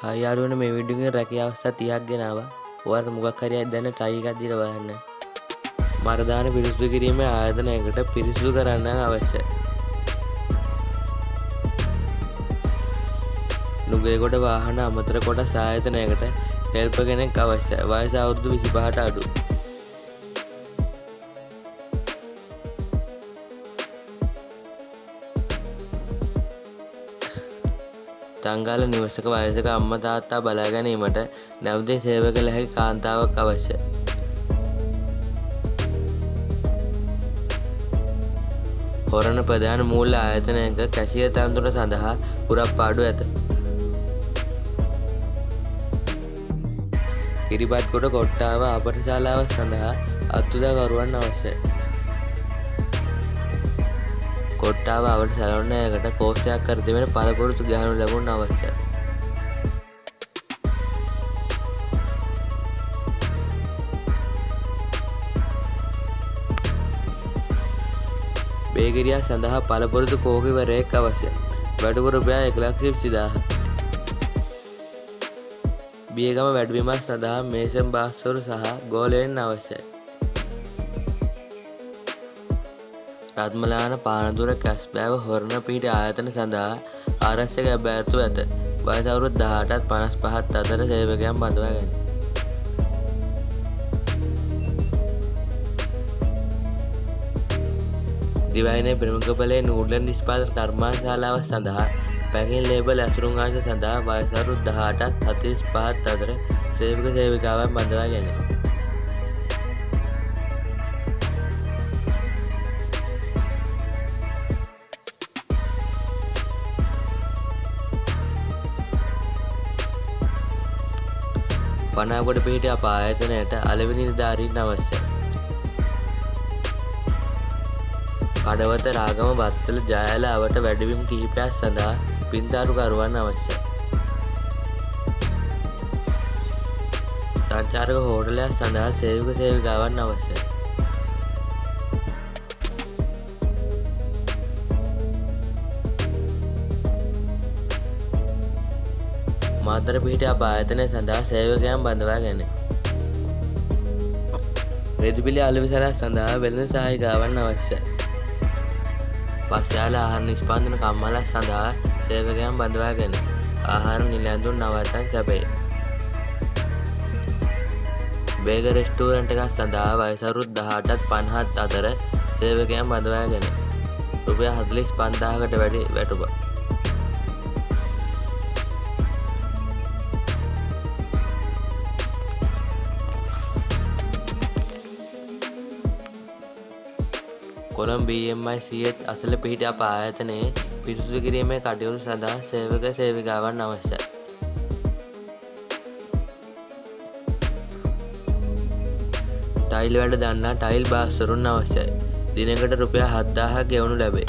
Hi යාළුවනේ මේ video එකේ රැකියා අවස්ථා 30ක් ගෙනාවා. ඔයාලට මොකක් හරි දැන try එකක් දීලා බලන්න. මරදාන පිරිසිදු කිරීමේ ආයතනයකට පිරිසිදු කරන්න අවශ්‍යයි. නුගේගොඩ වාහන අමතර කොටස් ආයතනයකට හෙල්පර් කෙනෙක් අවශ්‍යයි. වයස අවුරුදු 25ට අඩු. තංගාල නිවසක වයසක අම්මා තාත්තා බලා ගැනීමට නැවතී සේවය කළ හැකි කාන්තාවක් අවශ්‍යයි. හොරණ ප්‍රධාන මූල්‍ය ආයතනයක කැසියර් තනතුර සඳහා පුරප්පාඩු ඇත. කිරිබත්ගොඩ කොට්ටාව අපරශාලාව සඳහා අත්උදාකරුවන් අවශ්‍යයි. කොට්ටාව අවට සැලොන්නයකට කෝෂයක් කර දෙවෙන පළපුරුදු ගහනු ලැබුණ අවශ්‍යයි. බේගිරියා සඳහා පළපුරුදු කෝකිවරයෙක් අවශ්‍යයි. වැඩිපුර රුපියල් 1,20,000. බියගම වැඩිවීමක් සඳහා මේසන් බාස්වරු සහ ගෝලයන් අවශ්‍යයි. රත්මලාන පානදුර කැස්බෑව හොරණ පිහිටි ආයතන සඳහා ආරක්ෂක ඇබෑරතු ඇත. වයස අවුරුදු 18ත් 55ත් අතර සේවකයන් බඳවා ගැනීම. දිවයිනේ ප්‍රමුඛපලේ නූඩ්ලන් නිෂ්පාදන කර්මාන්තශාලාව සඳහා පැකින් ලේබල් ඇසුරුම් අංශ සඳහා වයස අවුරුදු 18ත් 45ත් අතර සේවක සේවිකාවන් බඳවා ගැනීම. පනාගොඩ පිහිටි අප ආයතනයට අලෙවි නිලධාරීන් අවශ්‍යයි. කඩවත රාගම වත්තල ජයල අවට වැඩිවීම් කිහිපයක් සඳහා පින්තාරුකරුවන් අවශ්‍යයි. සංචාරක හෝටලයක් සඳහා සේවක සේවිකාවන් අවශ්‍යයි. මාතර පිහිටි අප ආයතනය සඳහා සේවකයන් බඳවා ගැනීම. රෙදිපිලි අලෙවිසලක් සඳහා වෙළඳ සහායිකාවන් අවශ්‍යයි. පස්යාල ආහාර නිෂ්පාදන කම්මලක් සඳහා සේවකයන් බඳවා ගැනීම. ආහාර නිලැඳුම් නවත්තන් සැපේ. බේග රෙස්ටුරන්ට් එකක් සඳහා වයස අවුරුදු 18ත් 50ත් අතර සේවකයන් බඳවා ගැනීම. රුපියල් 45,000කට වැඩි වැටුපක්. කොළඹ BMICH අසල පිහිටි අප ආයතනයේ පිරිසිදු කිරීමේ කටයුතු සඳහා සේවක සේවිකාවන් අවශ්‍යයි. ටයිල් වැඩ දන්නා ටයිල් බාස්වරුන් අවශ්‍යයි. දිනකට රුපියල් 7,000ක් ගෙවනු ලැබේ.